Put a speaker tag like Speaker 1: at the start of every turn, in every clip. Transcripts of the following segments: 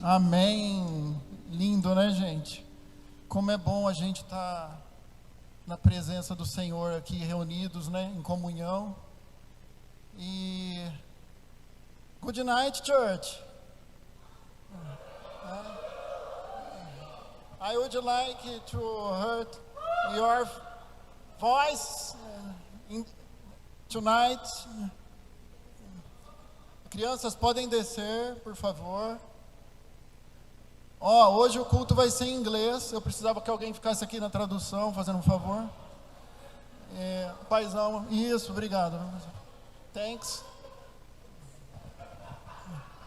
Speaker 1: Amém. Lindo, né, gente? Como é bom a gente estar na presença do Senhor aqui reunidos, né, em comunhão. E good night, church. I would like to hear your voice tonight. Crianças podem descer, por favor. Hoje o culto vai ser em inglês. Eu precisava que alguém ficasse aqui na tradução, fazendo um favor. Paizão, isso, obrigado. Thanks.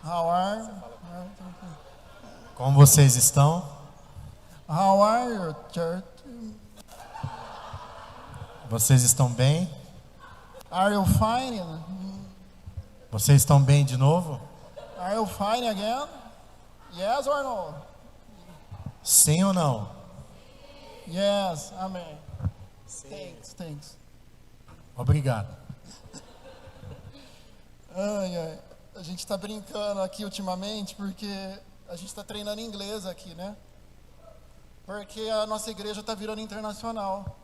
Speaker 1: How are?
Speaker 2: Como vocês estão?
Speaker 1: How are you, church?
Speaker 2: Vocês estão bem?
Speaker 1: Are you fine?
Speaker 2: Vocês estão bem de novo?
Speaker 1: Are you fine again? Yes or no?
Speaker 2: Sim ou não?
Speaker 1: Yes, amém. Thanks.
Speaker 2: Obrigado.
Speaker 1: Ai. A gente está brincando aqui ultimamente porque a gente está treinando inglês aqui, né? Porque a nossa igreja está virando internacional.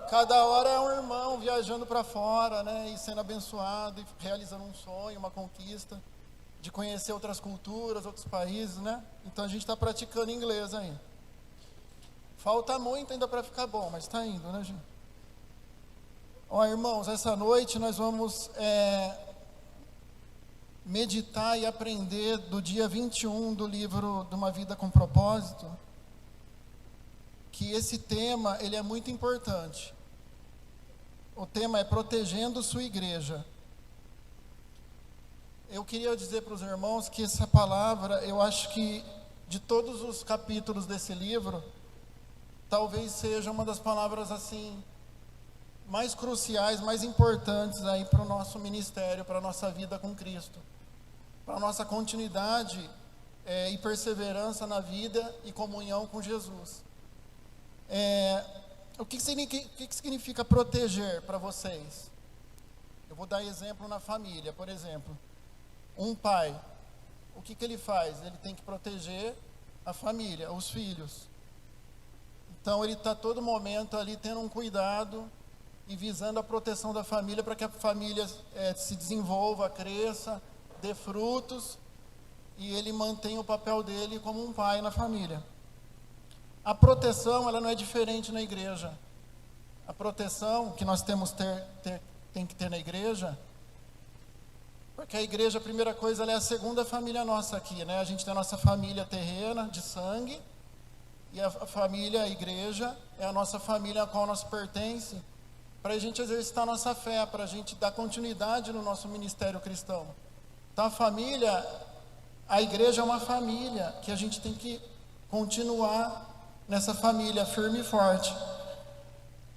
Speaker 1: Cada hora é um irmão viajando para fora, né? E sendo abençoado, e realizando um sonho, uma conquista, de conhecer outras culturas, outros países, né? Então a gente está praticando inglês ainda. Falta muito ainda para ficar bom, mas está indo, né, gente? Irmãos, essa noite nós vamos meditar e aprender do dia 21 do livro de Uma Vida com Propósito, que esse tema ele é muito importante. O tema é protegendo sua igreja. Eu queria dizer para os irmãos que essa palavra, eu acho que de todos os capítulos desse livro, talvez seja uma das palavras assim mais cruciais, mais importantes aí para o nosso ministério, para a nossa vida com Cristo, para a nossa continuidade e perseverança na vida e comunhão com Jesus. O que significa proteger para vocês? Eu vou dar exemplo na família, por exemplo. Um pai, o que ele faz? Ele tem que proteger a família, os filhos. Então ele está todo momento ali tendo um cuidado e visando a proteção da família para que a família se desenvolva, cresça, dê frutos e ele mantenha o papel dele como um pai na família. A proteção, ela não é diferente na igreja. A proteção que nós tem que ter na igreja, porque a igreja, a primeira coisa, ela é a segunda família nossa aqui, né? A gente tem a nossa família terrena, de sangue, e a família, a igreja, é a nossa família a qual nós pertence, para a gente exercitar a nossa fé, para a gente dar continuidade no nosso ministério cristão. Então a igreja é uma família que a gente tem que continuar nessa família firme e forte.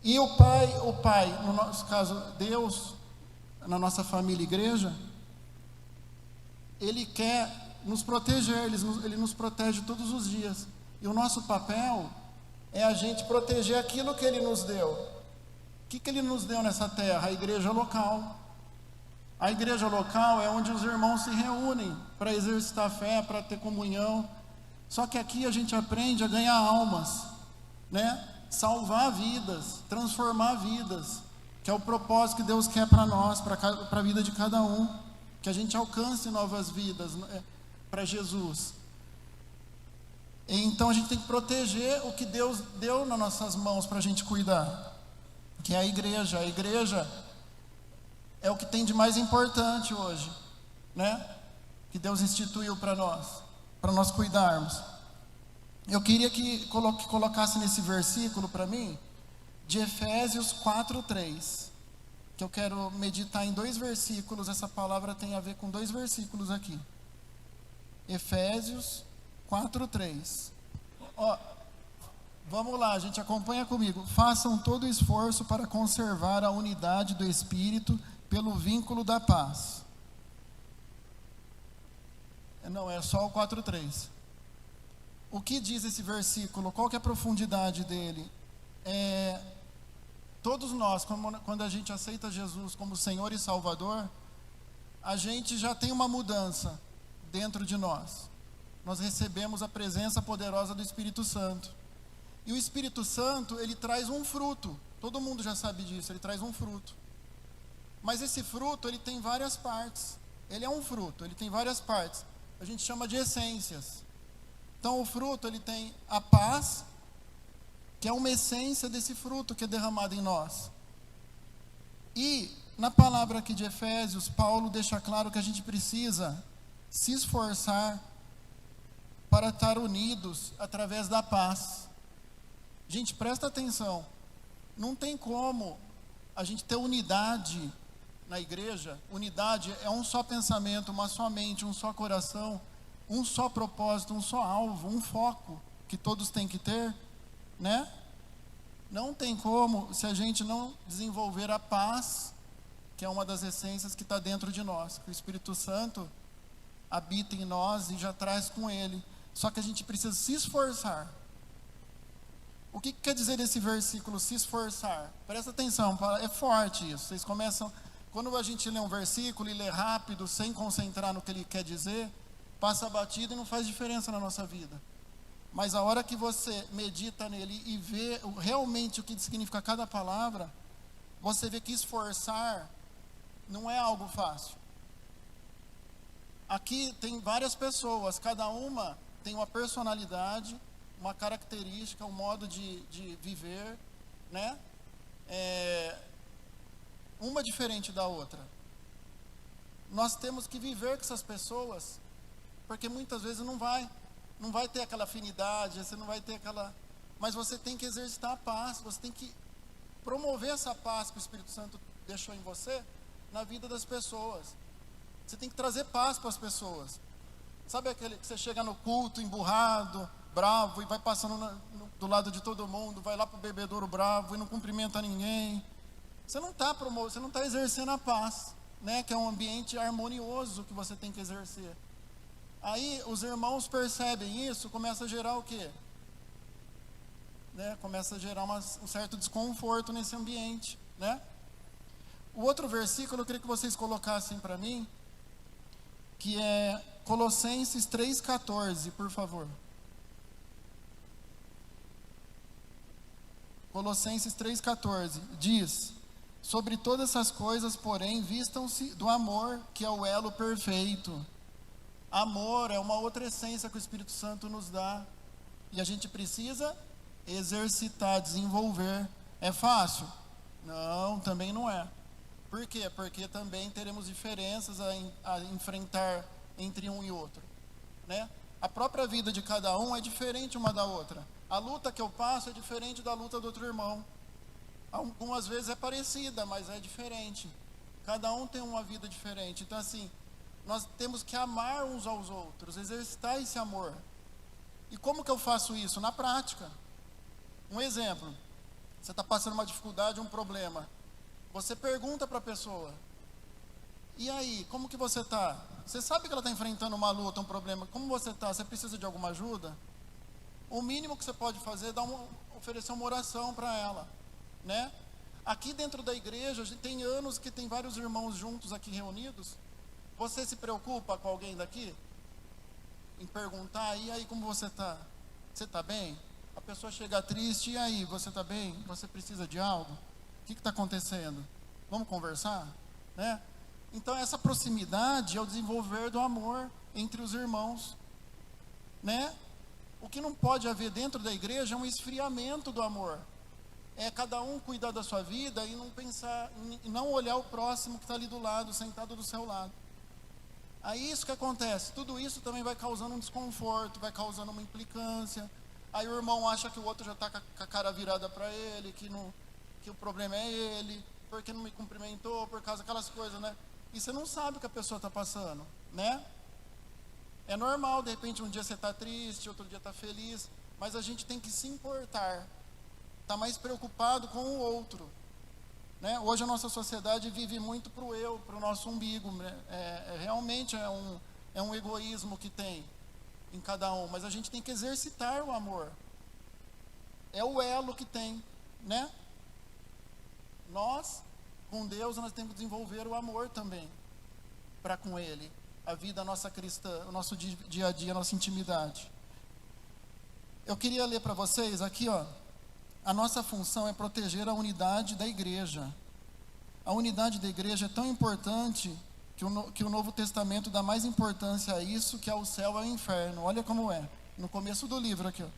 Speaker 1: E o pai, no nosso caso, Deus, na nossa família igreja, Ele quer nos proteger, Ele nos protege todos os dias. E o nosso papel é a gente proteger aquilo que Ele nos deu. O que Ele nos deu nessa terra? A igreja local. A igreja local é onde os irmãos se reúnem para exercitar a fé, para ter comunhão. Só que aqui a gente aprende a ganhar almas, né? Salvar vidas, transformar vidas, que é o propósito que Deus quer para nós, para a vida de cada um, que a gente alcance novas vidas para Jesus. Então a gente tem que proteger o que Deus deu nas nossas mãos para a gente cuidar, que é a igreja. A igreja é o que tem de mais importante hoje, né? Que Deus instituiu para nós cuidarmos. Eu queria que colocasse nesse versículo para mim, de Efésios 4:3, que eu quero meditar em 2 versículos. Essa palavra tem a ver com 2 versículos aqui. Efésios 4:3. Vamos lá, gente, acompanha comigo. Façam todo o esforço para conservar a unidade do Espírito pelo vínculo da paz. Não, é só o 4:3. O que diz esse versículo? Qual que é a profundidade dele? Todos nós, quando a gente aceita Jesus como Senhor e Salvador, a gente já tem uma mudança dentro de nós. nós recebemos a presença poderosa do Espírito Santo. E o Espírito Santo, ele traz um fruto. Todo mundo já sabe disso, ele traz um fruto. Mas esse fruto, ele tem várias partes. Ele é um fruto, ele tem várias partes. A gente chama de essências. Então o fruto, ele tem a paz, que é uma essência desse fruto que é derramado em nós. E na palavra aqui de Efésios, Paulo deixa claro que a gente precisa se esforçar para estar unidos através da paz. Gente, presta atenção. Não tem como a gente ter unidade na igreja. Unidade é um só pensamento, uma só mente, um só coração, um só propósito, um só alvo, um foco que todos têm que ter, né? Não tem como se a gente não desenvolver a paz, que é uma das essências que está dentro de nós. Que o Espírito Santo habita em nós e já traz com ele. Só que a gente precisa se esforçar. O que quer dizer esse versículo, se esforçar? Presta atenção, é forte isso. Vocês começam, quando a gente lê um versículo e lê rápido, sem concentrar no que ele quer dizer, passa batido e não faz diferença na nossa vida. Mas a hora que você medita nele e vê realmente o que significa cada palavra, você vê que esforçar não é algo fácil. Aqui tem várias pessoas, cada uma tem uma personalidade, uma característica, um modo de viver, né? Uma diferente da outra. Nós temos que viver com essas pessoas, porque muitas vezes não vai ter aquela afinidade, você não vai ter aquela... Mas você tem que exercitar a paz, você tem que promover essa paz que o Espírito Santo deixou em você, na vida das pessoas. Você tem que trazer paz para as pessoas. Sabe aquele que você chega no culto emburrado, bravo, e vai passando do lado de todo mundo, vai lá para o bebedouro bravo e não cumprimenta ninguém. Você não está exercendo a paz, né? Que é um ambiente harmonioso que você tem que exercer. Aí os irmãos percebem isso, começa a gerar o quê? Né? Começa a gerar um certo desconforto nesse ambiente, né? O outro versículo eu queria que vocês colocassem para mim, que é Colossenses 3,14, por favor. Colossenses 3,14 diz: sobre todas essas coisas, porém, vistam-se do amor, que é o elo perfeito. Amor é uma outra essência que o Espírito Santo nos dá, e a gente precisa exercitar, desenvolver. É fácil? Não, também não é. Por quê? Porque também teremos diferenças a enfrentar entre um e outro, né? A própria vida de cada um é diferente uma da outra. A luta que eu passo é diferente da luta do outro irmão. Algumas vezes é parecida, mas é diferente. Cada um tem uma vida diferente. Então, assim, nós temos que amar uns aos outros, exercitar esse amor. E como que eu faço isso? Na prática. Um exemplo: você está passando uma dificuldade, um problema. Você pergunta para a pessoa: e aí, como que você está? Você sabe que ela está enfrentando uma luta, um problema. Como você está? Você precisa de alguma ajuda? O mínimo que você pode fazer é oferecer uma oração para ela, né? Aqui dentro da igreja, a gente tem anos que tem vários irmãos juntos aqui reunidos. Você se preocupa com alguém daqui? Em perguntar: e aí, como você está? Você está bem? A pessoa chega triste: e aí, você está bem? Você precisa de algo? O que está acontecendo? Vamos conversar? Né? Então, essa proximidade é o desenvolver do amor entre os irmãos, né? O que não pode haver dentro da igreja é um esfriamento do amor. É cada um cuidar da sua vida e não pensar, e não olhar o próximo que está ali do lado, sentado do seu lado. Aí isso que acontece, tudo isso também vai causando um desconforto, vai causando uma implicância. Aí o irmão acha que o outro já está com a cara virada para ele, que o problema é ele, porque não me cumprimentou, por causa daquelas coisas, né? E você não sabe o que a pessoa está passando, né? É normal, de repente um dia você está triste, outro dia está feliz, mas a gente tem que se importar, tá mais preocupado com o outro, né? Hoje a nossa sociedade vive muito para o eu, para o nosso umbigo, né? Realmente é um egoísmo que tem em cada um, mas a gente tem que exercitar o amor. É o elo que tem, né? Nós, com Deus, nós temos que desenvolver o amor também para com Ele. a vida nossa cristã, o nosso dia a dia, a nossa intimidade. Eu queria ler para vocês aqui, ó. A nossa função é proteger a unidade da igreja. A unidade da igreja é tão importante que o Novo Testamento dá mais importância a isso que ao céu e ao inferno. Olha como é, no começo do livro aqui, ó.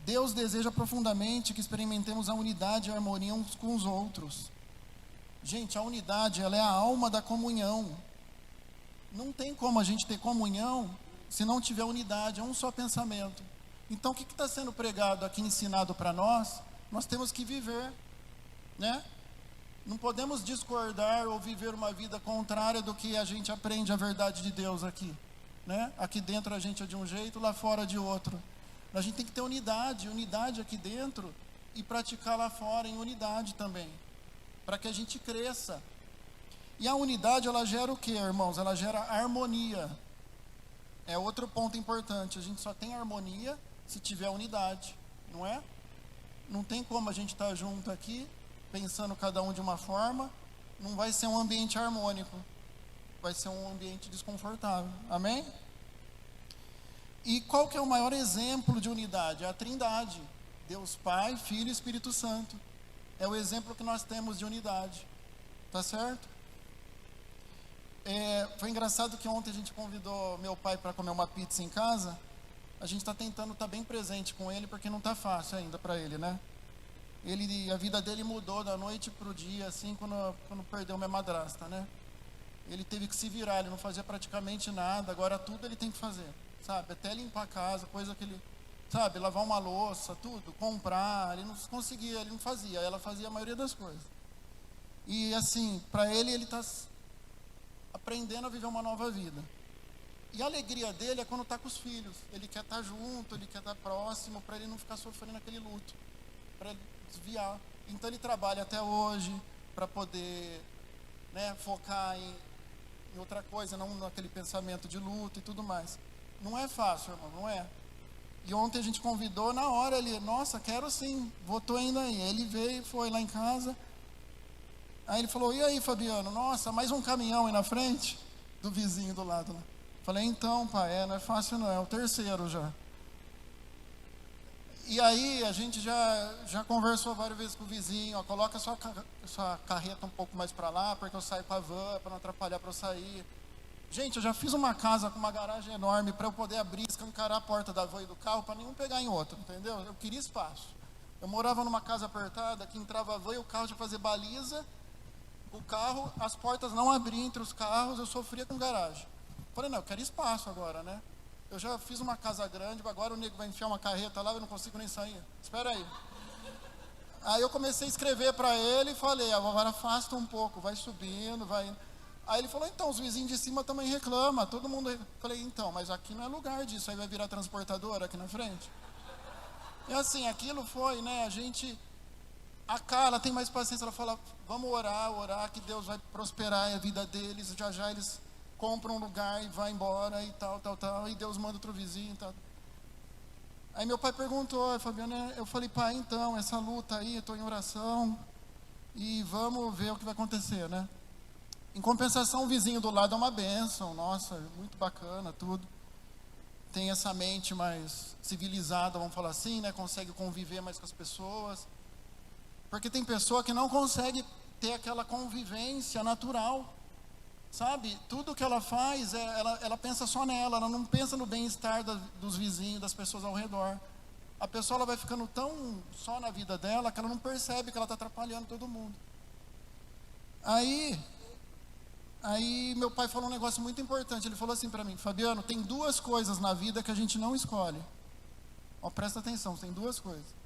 Speaker 1: Deus deseja profundamente que experimentemos a unidade e a harmonia uns com os outros. Gente, a unidade, ela é a alma da comunhão. Não tem como a gente ter comunhão se não tiver unidade, é um só pensamento. Então, o que está sendo pregado aqui, ensinado para nós? Nós temos que viver, né? Não podemos discordar ou viver uma vida contrária do que a gente aprende a verdade de Deus aqui, né? Aqui dentro a gente é de um jeito, lá fora de outro. A gente tem que ter unidade aqui dentro e praticar lá fora em unidade também, para que a gente cresça. E a unidade, ela gera o quê, irmãos? Ela gera harmonia. É outro ponto importante. A gente só tem harmonia se tiver unidade, não é? Não tem como a gente estar junto aqui, pensando cada um de uma forma, não vai ser um ambiente harmônico, vai ser um ambiente desconfortável. Amém? E qual que é o maior exemplo de unidade? É a Trindade. Deus Pai, Filho e Espírito Santo. É o exemplo que nós temos de unidade. Tá certo? Foi engraçado que ontem a gente convidou meu pai para comer uma pizza em casa. A gente está tentando estar bem presente com ele, porque não está fácil ainda para ele, né? A vida dele mudou da noite para o dia, assim, quando perdeu minha madrasta, né? Ele teve que se virar, ele não fazia praticamente nada, agora tudo ele tem que fazer, sabe? Até limpar a casa, coisa que ele, sabe? Lavar uma louça, tudo, comprar, ele não conseguia, ele não fazia, ela fazia a maioria das coisas. E assim, para ele está aprendendo a viver uma nova vida. E a alegria dele é quando está com os filhos. Ele quer estar junto, ele quer estar próximo, para ele não ficar sofrendo aquele luto, para ele desviar. Então ele trabalha até hoje para poder, né, focar em outra coisa, não naquele pensamento de luto e tudo mais. Não é fácil, irmão, não é? E ontem a gente convidou, na hora ele, nossa, quero sim, votou ainda aí. Ele veio, foi lá em casa. Aí ele falou, e aí, Fabiano? Nossa, mais um caminhão aí na frente do vizinho do lado, né? Falei, então, pai, não é fácil não, é o terceiro já. E aí a gente já conversou várias vezes com o vizinho, ó, coloca sua carreta um pouco mais para lá, porque eu saio com a van, para não atrapalhar para eu sair. Gente, eu já fiz uma casa com uma garagem enorme para eu poder abrir, escancarar a porta da van e do carro, para nenhum pegar em outro, entendeu? Eu queria espaço. Eu morava numa casa apertada, que entrava a van e o carro tinha que fazer baliza, o carro, as portas não abriam entre os carros, eu sofria com garagem. Falei, não, eu quero espaço agora, né? Eu já fiz uma casa grande, agora o nego vai enfiar uma carreta lá, eu não consigo nem sair. Espera aí. Aí eu comecei a escrever para ele e falei, agora afasta um pouco, vai subindo, vai... Aí ele falou, então, os vizinhos de cima também reclamam, todo mundo... Falei, então, mas aqui não é lugar disso, aí vai virar transportadora aqui na frente. E assim, aquilo foi, né, a gente... A Carla tem mais paciência, ela fala, vamos orar, que Deus vai prosperar a vida deles, já eles compram um lugar e vai embora e tal, e Deus manda outro vizinho e tal. Aí meu pai perguntou, Fabiano, eu falei, pai, então, essa luta aí, eu estou em oração e vamos ver o que vai acontecer, né? Em compensação, o vizinho do lado é uma bênção, nossa, muito bacana, tudo. Tem essa mente mais civilizada, vamos falar assim, né? Consegue conviver mais com as pessoas. Porque tem pessoa que não consegue ter aquela convivência natural, sabe? Tudo que ela faz, ela pensa só nela, ela não pensa no bem-estar dos vizinhos, das pessoas ao redor. A pessoa ela vai ficando tão só na vida dela que ela não percebe que ela está atrapalhando todo mundo. Aí meu pai falou um negócio muito importante, ele falou assim para mim, Fabiano, tem duas coisas na vida que a gente não escolhe. Ó, presta atenção, tem duas coisas.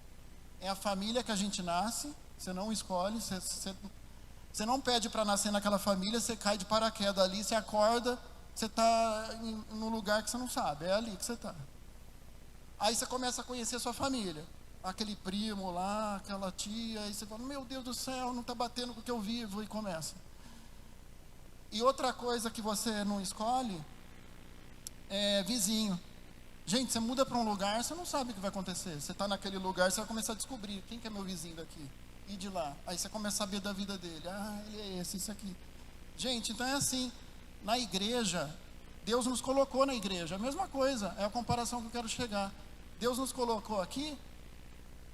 Speaker 1: É a família que a gente nasce, você não escolhe, você não pede para nascer naquela família, você cai de paraquedas ali, você acorda, você está num lugar que você não sabe, é ali que você está. Aí você começa a conhecer a sua família, aquele primo lá, aquela tia, aí você fala, meu Deus do céu, não está batendo com o que eu vivo, e começa. E outra coisa que você não escolhe é vizinho. Gente, você muda para um lugar, você não sabe o que vai acontecer. Você está naquele lugar, você vai começar a descobrir quem que é meu vizinho daqui. E de lá. Aí você começa a saber da vida dele. Ah, ele é esse, isso aqui. Gente, então é assim, na igreja, Deus nos colocou na igreja, a mesma coisa, é a comparação que eu quero chegar. Deus nos colocou aqui,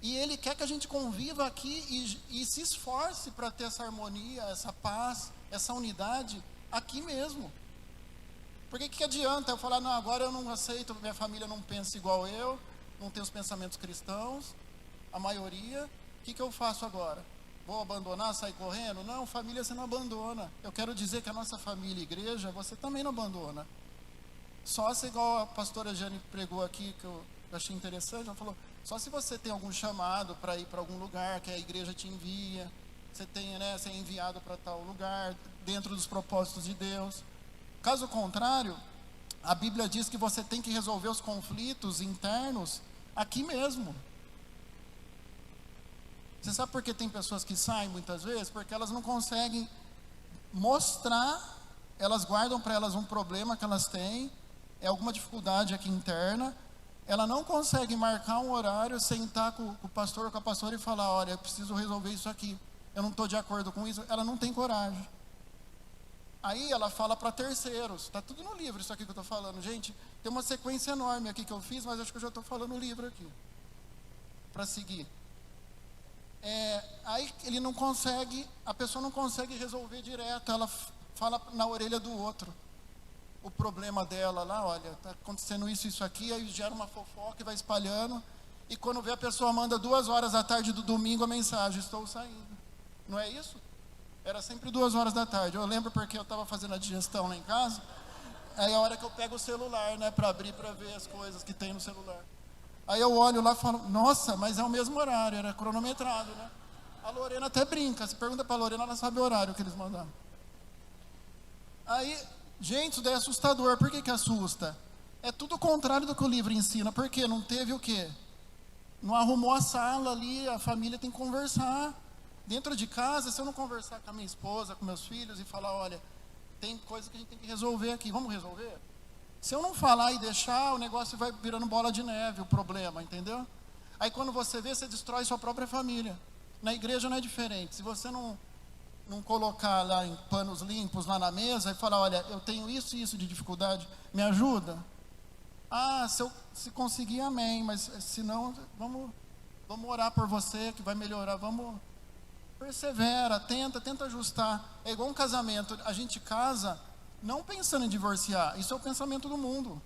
Speaker 1: e Ele quer que a gente conviva aqui e se esforce para ter essa harmonia, essa paz, essa unidade, aqui mesmo. Porque que adianta eu falar, não, agora eu não aceito, minha família não pensa igual eu, não tem os pensamentos cristãos, a maioria, o que eu faço agora? Vou abandonar, sair correndo? Não, família você não abandona. Eu quero dizer que a nossa família e igreja, você também não abandona. Só se, igual a pastora Jane pregou aqui, que eu achei interessante, ela falou, só se você tem algum chamado para ir para algum lugar, que a igreja te envia, você tem, né, você é enviado para tal lugar, dentro dos propósitos de Deus. Caso contrário, a Bíblia diz que você tem que resolver os conflitos internos aqui mesmo. Você sabe por que tem pessoas que saem muitas vezes? Porque elas não conseguem mostrar, elas guardam para elas um problema que elas têm, é alguma dificuldade aqui interna, ela não consegue marcar um horário, sentar com o pastor ou com a pastora e falar, olha, eu preciso resolver isso aqui, eu não estou de acordo com isso, ela não tem coragem. Aí ela fala para terceiros, está tudo no livro isso aqui que eu estou falando, gente, tem uma sequência enorme aqui que eu fiz, mas acho que eu já estou falando o livro aqui, para seguir. Aí ele não consegue, a pessoa não consegue resolver direto, ela fala na orelha do outro o problema dela lá, olha, está acontecendo isso, isso aqui, aí gera uma fofoca e vai espalhando, e quando vê a pessoa manda 2h da tarde do domingo a mensagem, estou saindo, não é isso? Era sempre 2h da tarde, eu lembro porque eu estava fazendo a digestão lá em casa, aí a hora que eu pego o celular, né, para abrir, para ver as coisas que tem no celular. Aí eu olho lá e falo, nossa, mas é o mesmo horário, era cronometrado, né? A Lorena até brinca, se pergunta para a Lorena, ela sabe o horário que eles mandaram. Aí, gente, isso daí é assustador, por que assusta? É tudo o contrário do que o livro ensina, porque não teve o quê? Não arrumou a sala ali, a família tem que conversar. Dentro de casa, se eu não conversar com a minha esposa, com meus filhos e falar, olha, tem coisa que a gente tem que resolver aqui, vamos resolver? Se eu não falar e deixar, o negócio vai virando bola de neve, o problema, entendeu? Aí quando você vê, você destrói sua própria família. Na igreja não é diferente. Se você não colocar lá em panos limpos lá na mesa e falar, olha, eu tenho isso e isso de dificuldade, me ajuda? Ah, se conseguir, amém, mas se não, vamos orar por você que vai melhorar, vamos, persevera, tenta ajustar. É igual um casamento, a gente casa não pensando em divorciar, isso é o pensamento do mundo,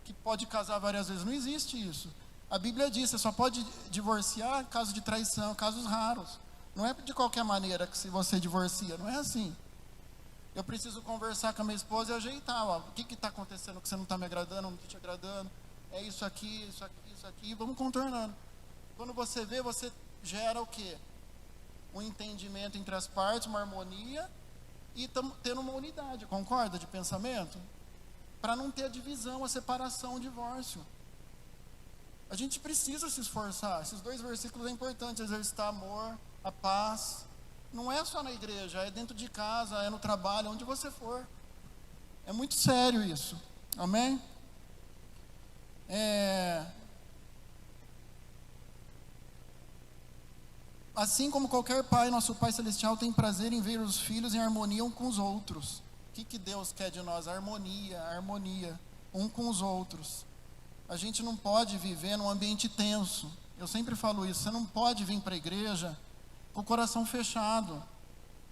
Speaker 1: que pode casar várias vezes, não existe isso. A Bíblia diz, você só pode divorciar em caso de traição, casos raros. Não é de qualquer maneira que se você divorcia, não é assim. Eu preciso conversar com a minha esposa e ajeitar, ó, o que está acontecendo que você não está me agradando, não está te agradando, é isso aqui, vamos contornando. Quando você vê, você gera o quê? Um entendimento entre as partes, uma harmonia, e tendo uma unidade, concorda, de pensamento? Para não ter a divisão, a separação, o divórcio. A gente precisa se esforçar. Esses 2 versículos é importante, exercitar amor, a paz. Não é só na igreja, é dentro de casa, é no trabalho, onde você for. É muito sério isso. Amém? Assim como qualquer pai, nosso Pai Celestial tem prazer em ver os filhos em harmonia um com os outros. O que Deus quer de nós? Harmonia, um com os outros. A gente não pode viver num ambiente tenso. Eu sempre falo isso, você não pode vir para a igreja com o coração fechado,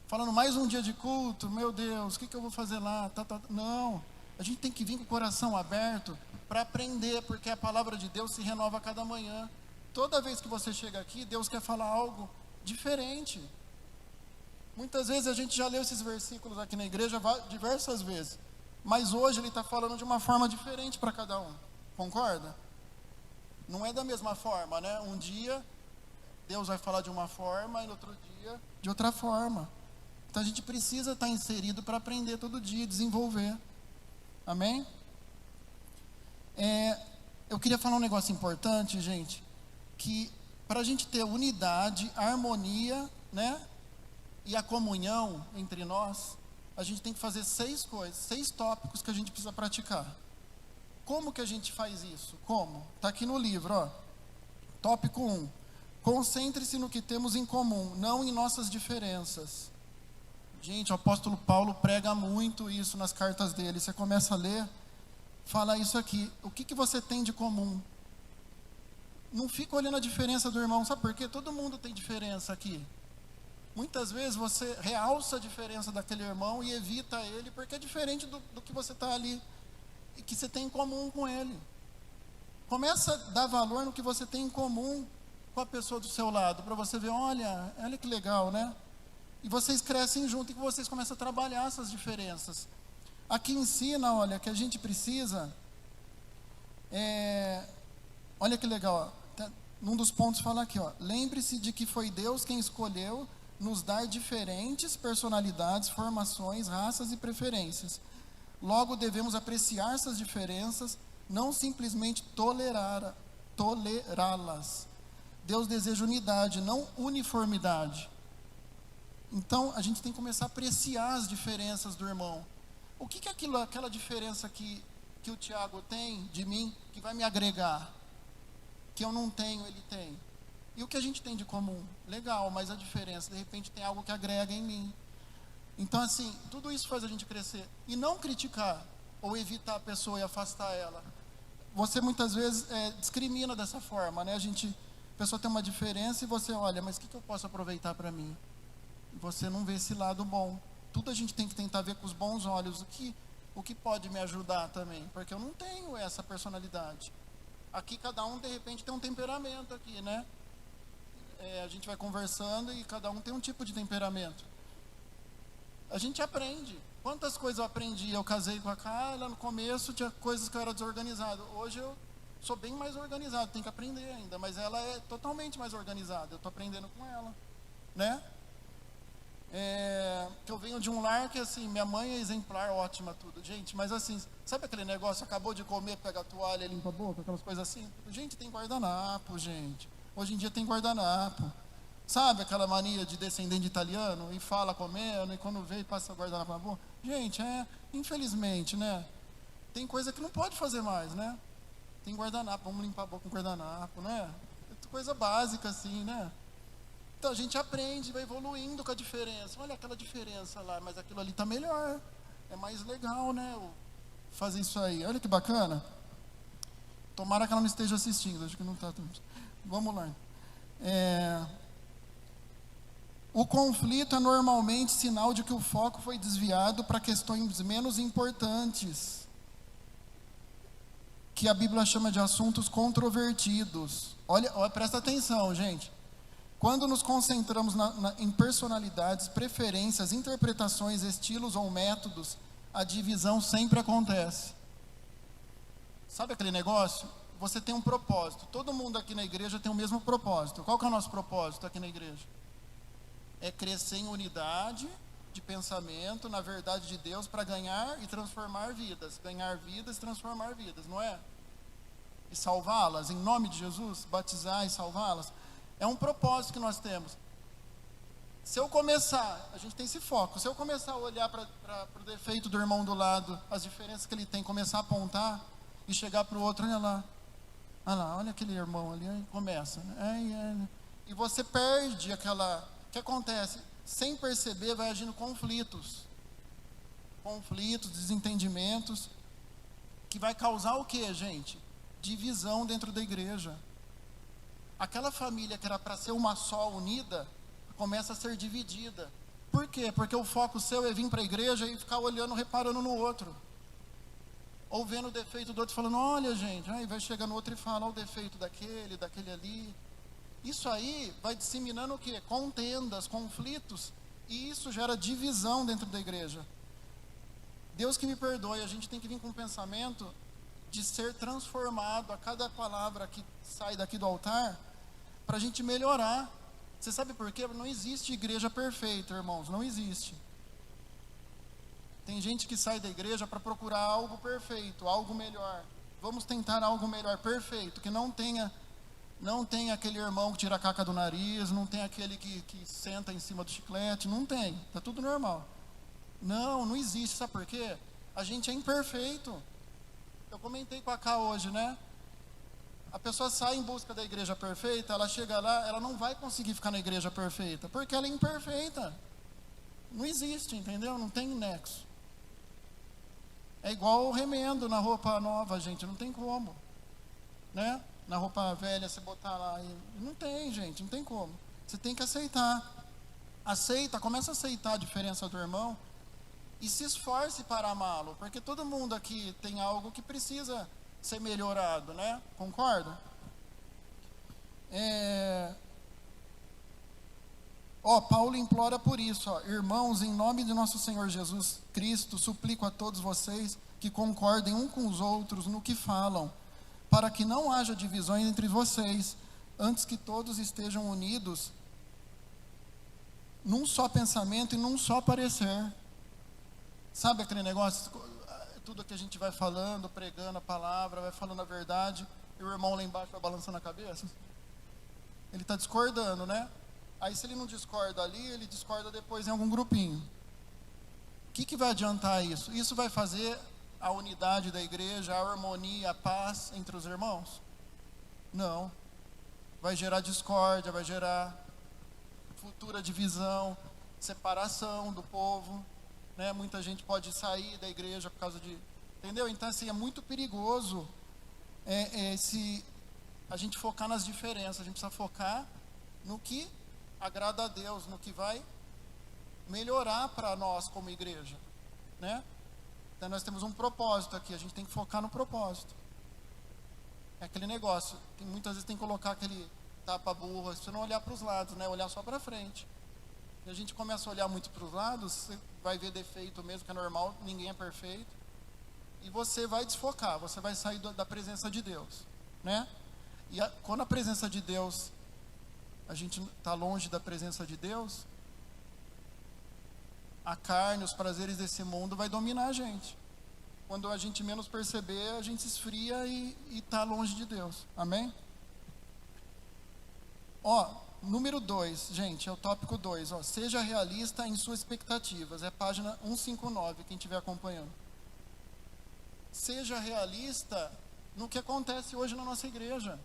Speaker 1: falando mais um dia de culto, meu Deus, o que eu vou fazer lá? Não, a gente tem que vir com o coração aberto para aprender, porque a palavra de Deus se renova a cada manhã. Toda vez que você chega aqui, Deus quer falar algo diferente. Muitas vezes a gente já leu esses versículos aqui na igreja diversas vezes, mas hoje ele está falando de uma forma diferente para cada um, concorda? Não é da mesma forma, né? Um dia Deus vai falar de uma forma e no outro dia de outra forma. Então a gente precisa estar inserido para aprender todo dia, desenvolver. Amém? Eu queria falar um negócio importante, gente, que para a gente ter unidade, harmonia, né, e a comunhão entre nós, a gente tem que fazer 6 coisas, 6 tópicos que a gente precisa praticar. Como que a gente faz isso? Como? Está aqui no livro, ó. Tópico 1. Concentre-se no que temos em comum, não em nossas diferenças. Gente, o apóstolo Paulo prega muito isso nas cartas dele. Você começa a ler, fala isso aqui. O que você tem de comum? Não fica olhando a diferença do irmão. Sabe por quê? Todo mundo tem diferença aqui. Muitas vezes você realça a diferença daquele irmão e evita ele porque é diferente do que você está ali e que você tem em comum com ele. Começa a dar valor no que você tem em comum com a pessoa do seu lado, para você ver, olha que legal, né? E vocês crescem junto e que vocês começam a trabalhar essas diferenças. Aqui ensina, olha, que a gente precisa, olha que legal, ó, num dos pontos fala aqui, ó, lembre-se de que foi Deus quem escolheu nos dar diferentes personalidades, formações, raças e preferências. Logo devemos apreciar essas diferenças, não simplesmente tolerá-las. Deus deseja unidade, não uniformidade. Então a gente tem que começar a apreciar as diferenças do irmão. O que é aquela diferença que o Tiago tem de mim, que vai me agregar, que eu não tenho, ele tem? E o que a gente tem de comum? Legal, mas a diferença, de repente tem algo que agrega em mim. Então assim, tudo isso faz a gente crescer. E não criticar, ou evitar a pessoa e afastar ela. Você muitas vezes discrimina dessa forma, né? A pessoa tem uma diferença e você olha, mas o que eu posso aproveitar para mim? E você não vê esse lado bom. Tudo a gente tem que tentar ver com os bons olhos. O que pode me ajudar também? Porque eu não tenho essa personalidade. Aqui cada um de repente tem um temperamento aqui, né? A gente vai conversando e cada um tem um tipo de temperamento. A gente aprende. Quantas coisas eu aprendi? Eu casei com a Carla, no começo tinha coisas que eu era desorganizado. Hoje eu sou bem mais organizado, tenho que aprender ainda, mas ela é totalmente mais organizada. Eu estou aprendendo com ela, né? Que eu venho de um lar que assim, minha mãe é exemplar, ótima, tudo. Gente, mas assim, sabe aquele negócio, acabou de comer, pega a toalha e limpa a boca, aquelas coisas assim? Gente, tem guardanapo, gente. Hoje em dia tem guardanapo. Sabe aquela mania de descendente italiano e fala comendo e quando vê passa o guardanapo na boca? Gente, infelizmente, né? Tem coisa que não pode fazer mais, né? Tem guardanapo, vamos limpar a boca com guardanapo, né? É coisa básica assim, né? Então a gente aprende, vai evoluindo com a diferença. Olha aquela diferença lá, mas aquilo ali está melhor. É mais legal, né? Fazer isso aí. Olha que bacana. Tomara que ela não esteja assistindo, acho que não está. Vamos lá. O conflito é normalmente sinal de que o foco foi desviado para questões menos importantes, que a Bíblia chama de assuntos controvertidos. Olha, presta atenção, gente. Quando nos concentramos em personalidades, preferências, interpretações, estilos ou métodos, a divisão sempre acontece. Sabe aquele negócio? Você tem um propósito. Todo mundo aqui na igreja tem o mesmo propósito. Qual que é o nosso propósito aqui na igreja? É crescer em unidade de pensamento, na verdade de Deus, para ganhar e transformar vidas. Ganhar vidas e transformar vidas, não é? E salvá-las, em nome de Jesus, batizar e salvá-las. É um propósito que nós temos. Se eu começar, a gente tem esse foco, se eu começar a olhar para o defeito do irmão do lado, as diferenças que ele tem, começar a apontar e chegar para o outro, olha aquele irmão ali, aí começa. E você perde aquela... O que acontece? Sem perceber, vai agindo conflitos, desentendimentos, que vai causar o que, gente? Divisão dentro da igreja. Aquela família que era para ser uma só, unida, começa a ser dividida. Por quê? Porque o foco seu é vir para a igreja e ficar olhando, reparando no outro. Ou vendo o defeito do outro, falando, olha gente, aí vai chegar no outro e fala, olha o defeito daquele ali. Isso aí vai disseminando o quê? Contendas, conflitos, e isso gera divisão dentro da igreja. Deus que me perdoe, a gente tem que vir com um pensamento de ser transformado a cada palavra que sai daqui do altar, para a gente melhorar. Você sabe por quê? Não existe igreja perfeita, irmãos, não existe. Tem gente que sai da igreja para procurar algo perfeito, algo melhor. Vamos tentar algo melhor, perfeito, que não tenha aquele irmão que tira a caca do nariz, não tem aquele que senta em cima do chiclete, não tem, está tudo normal. Não existe, sabe por quê? A gente é imperfeito. Eu comentei com a Cá hoje, né? A pessoa sai em busca da igreja perfeita, ela chega lá, ela não vai conseguir ficar na igreja perfeita, porque ela é imperfeita. Não existe, entendeu? Não tem nexo. É igual o remendo na roupa nova, gente, não tem como, né? Na roupa velha você botar lá, não tem, gente, não tem como. Você tem que aceitar. Aceita, começa a aceitar a diferença do irmão e se esforce para amá-lo, porque todo mundo aqui tem algo que precisa ser melhorado, né? Concorda? Paulo implora por isso, irmãos, em nome de nosso Senhor Jesus Cristo, suplico a todos vocês que concordem uns com os outros no que falam, para que não haja divisões entre vocês, antes que todos estejam unidos num só pensamento e num só parecer. Sabe aquele negócio, tudo que a gente vai falando, pregando a palavra, vai falando a verdade, e o irmão lá embaixo vai balançando a cabeça? Ele está discordando, né? Aí se ele não discorda ali, ele discorda depois em algum grupinho. O que vai adiantar isso? Isso vai fazer a unidade da igreja, a harmonia, a paz entre os irmãos? Não. Vai gerar discórdia, vai gerar futura divisão, separação do povo, né? Muita gente pode sair da igreja por causa de... Entendeu? Então assim, é muito perigoso se a gente focar nas diferenças. A gente precisa focar no que agrada a Deus, no que vai melhorar para nós como igreja, né? Então nós temos um propósito aqui, a gente tem que focar no propósito. É aquele negócio, muitas vezes tem que colocar aquele tapa-burro, você não olhar para os lados, né? Olhar só para frente. Se a gente começa a olhar muito para os lados, você vai ver defeito mesmo, que é normal, ninguém é perfeito. E você vai desfocar, você vai sair da presença de Deus, né? E quando a presença de Deus, a gente está longe da presença de Deus, a carne, os prazeres desse mundo vai dominar a gente. Quando a gente menos perceber, a gente se esfria e está longe de Deus. Amém? Número 2, gente, é o tópico 2. Seja realista em suas expectativas. É página 159, quem estiver acompanhando. Seja realista no que acontece hoje na nossa igreja.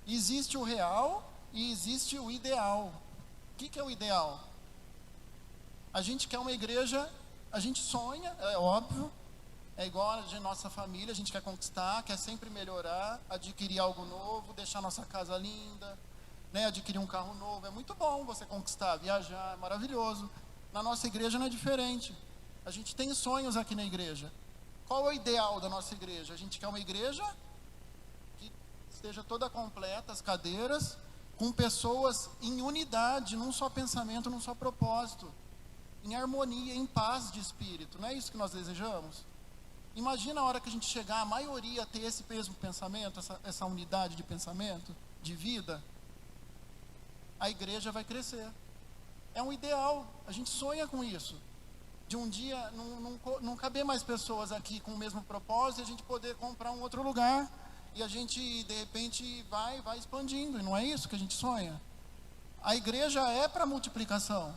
Speaker 1: Existe o real e existe o ideal. O que é o ideal? A gente quer uma igreja, a gente sonha, é óbvio, é igual a de nossa família, a gente quer conquistar, quer sempre melhorar, adquirir algo novo, deixar nossa casa linda, né, adquirir um carro novo. É muito bom você conquistar, viajar, é maravilhoso. Na nossa igreja não é diferente. A gente tem sonhos aqui na igreja. Qual é o ideal da nossa igreja? A gente quer uma igreja que esteja toda completa, as cadeiras, com pessoas em unidade, num só pensamento, num só propósito, em harmonia, em paz de espírito. Não é isso que nós desejamos? Imagina a hora que a gente chegar, a maioria ter esse mesmo pensamento, essa unidade de pensamento, de vida, a igreja vai crescer. É um ideal, a gente sonha com isso, de um dia não caber mais pessoas aqui com o mesmo propósito e a gente poder comprar um outro lugar, e a gente de repente vai expandindo, e não é isso que a gente sonha? A igreja é para multiplicação,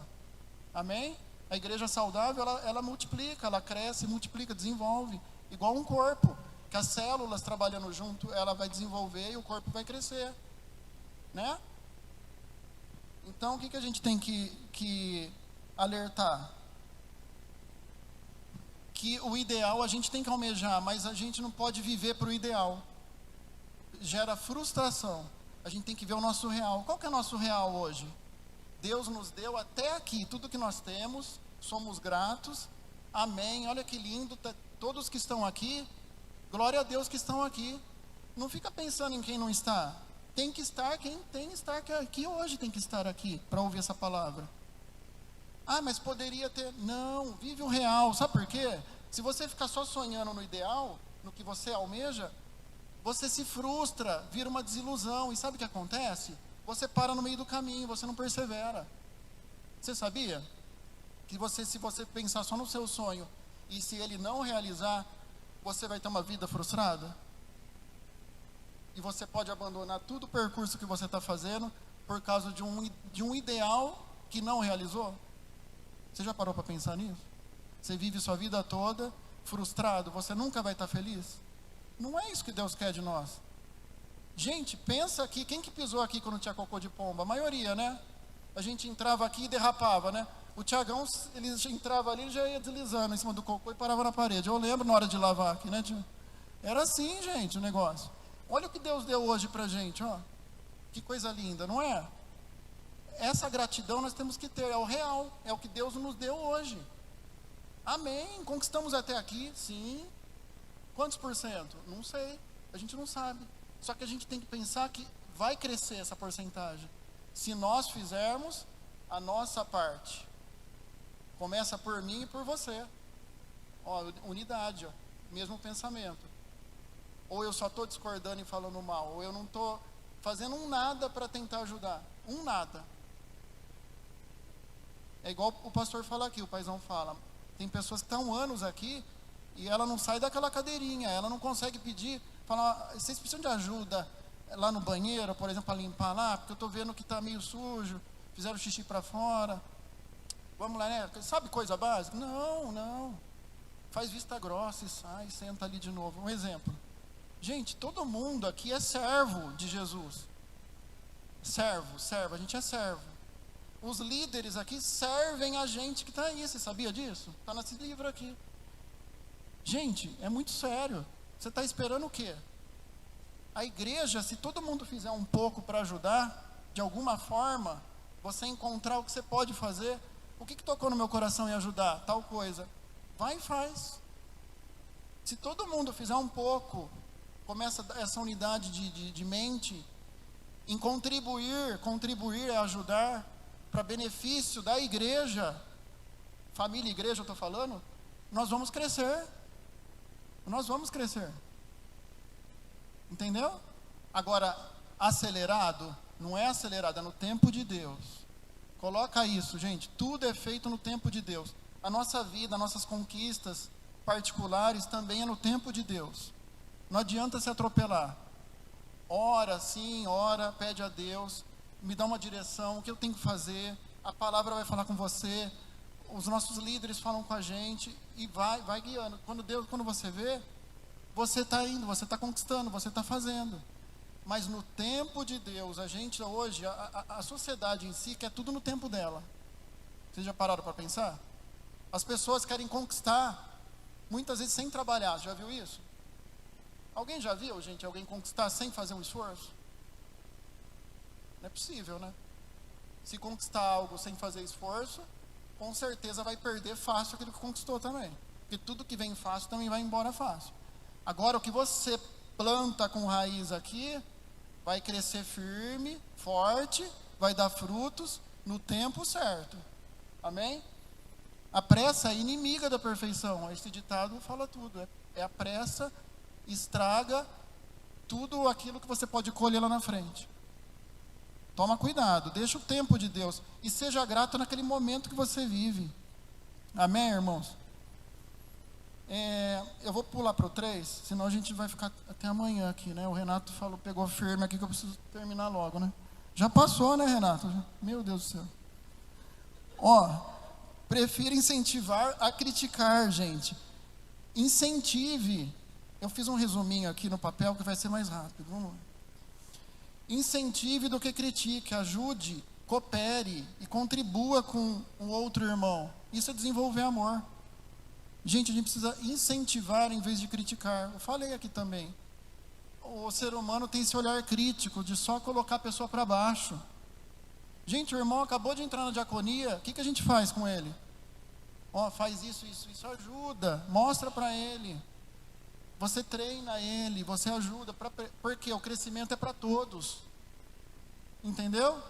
Speaker 1: amém? A igreja saudável, ela multiplica, ela cresce, multiplica, desenvolve, igual um corpo, que as células trabalhando junto, ela vai desenvolver e o corpo vai crescer, né? Então, o que a gente tem que alertar? Que o ideal a gente tem que almejar, mas a gente não pode viver para o ideal. Gera frustração. A gente tem que ver o nosso real. Qual que é o nosso real hoje? Deus nos deu até aqui tudo que nós temos, somos gratos, amém, olha que lindo, todos que estão aqui, glória a Deus que estão aqui. Não fica pensando em quem não está. Tem que estar, quem tem que estar aqui hoje tem que estar aqui para ouvir essa palavra. Mas poderia ter. Não, vive o real. Sabe por quê? Se você ficar só sonhando no ideal, no que você almeja, você se frustra, vira uma desilusão. E sabe o que acontece? Você para no meio do caminho, você não persevera. Você sabia? Que se você pensar só no seu sonho, e se ele não realizar, você vai ter uma vida frustrada? E você pode abandonar todo o percurso que você está fazendo por causa de um ideal que não realizou? Você já parou para pensar nisso? Você vive sua vida toda frustrado, você nunca vai estar feliz? Não é isso que Deus quer de nós. Gente, pensa aqui, quem que pisou aqui quando tinha cocô de pomba? A maioria, né? A gente entrava aqui e derrapava, né? O Tiagão, ele entrava ali, ele já ia deslizando em cima do cocô e parava na parede. Eu lembro na hora de lavar aqui, né, tio? Era assim, gente, o negócio. Olha o que Deus deu hoje pra gente, ó. Que coisa linda, não é? Essa gratidão nós temos que ter, é o real, é o que Deus nos deu hoje. Amém. Conquistamos até aqui, sim. Quantos por cento? Não sei, a gente não sabe. Só que a gente tem que pensar que vai crescer essa porcentagem. Se nós fizermos a nossa parte. Começa por mim e por você. Ó, unidade, ó, mesmo pensamento. Ou eu só estou discordando e falando mal, ou eu não estou fazendo um nada para tentar ajudar. Um nada. É igual o pastor fala aqui, o paizão fala. Tem pessoas que estão anos aqui e ela não sai daquela cadeirinha, ela não consegue pedir, falar, vocês precisam de ajuda lá no banheiro, por exemplo, para limpar lá, porque eu estou vendo que está meio sujo, fizeram xixi para fora. Vamos lá, né? Sabe coisa básica? Não. Faz vista grossa e sai, senta ali de novo. Um exemplo. Gente, todo mundo aqui é servo de Jesus. Servo, a gente é servo. Os líderes aqui servem a gente que está aí, você sabia disso? Está nesse livro aqui. Gente, é muito sério. Você está esperando o quê? A igreja, se todo mundo fizer um pouco para ajudar, de alguma forma, você encontrar o que você pode fazer. O que tocou no meu coração em ajudar? Tal coisa. Vai e faz. Se todo mundo fizer um pouco, começa essa unidade de mente, em contribuir é ajudar, para benefício da igreja, família e igreja eu estou falando, nós vamos crescer. Entendeu? Agora, acelerado, não é acelerado, é no tempo de Deus. Coloca isso, gente, tudo é feito no tempo de Deus. A nossa vida, as nossas conquistas particulares também é no tempo de Deus. Não adianta se atropelar. Ora, sim, ora, pede a Deus, me dá uma direção, o que eu tenho que fazer, a palavra vai falar com você, os nossos líderes falam com a gente, e vai guiando. Quando você vê, você está indo, você está conquistando, você está fazendo. Mas no tempo de Deus, a gente hoje, a sociedade em si quer tudo no tempo dela. Vocês já pararam para pensar? As pessoas querem conquistar, muitas vezes sem trabalhar, já viu isso? Alguém já viu, gente, alguém conquistar sem fazer um esforço? Não é possível, né? Se conquistar algo sem fazer esforço, com certeza vai perder fácil aquilo que conquistou também. Porque tudo que vem fácil também vai embora fácil. Agora, o que você planta com raiz aqui, vai crescer firme, forte, vai dar frutos no tempo certo. Amém? A pressa é inimiga da perfeição. Esse ditado fala tudo. É a pressa estraga tudo aquilo que você pode colher lá na frente. Toma cuidado, deixa o tempo de Deus e seja grato naquele momento que você vive. Amém, irmãos? Eu vou pular para o 3, senão a gente vai ficar até amanhã aqui, né? O Renato pegou firme aqui que eu preciso terminar logo, né? Já passou, né, Renato? Meu Deus do céu. Ó, prefiro incentivar a criticar, gente. Incentive. Eu fiz um resuminho aqui no papel que vai ser mais rápido. Vamos lá. Incentive do que critique, ajude, coopere e contribua com o outro irmão. Isso é desenvolver amor. Gente, a gente precisa incentivar em vez de criticar. Eu falei aqui também. O ser humano tem esse olhar crítico de só colocar a pessoa para baixo. Gente, o irmão acabou de entrar na diaconia, o que a gente faz com ele? Ó, faz isso ajuda, mostra para ele. Você treina ele, você ajuda, porque o crescimento é para todos. Entendeu?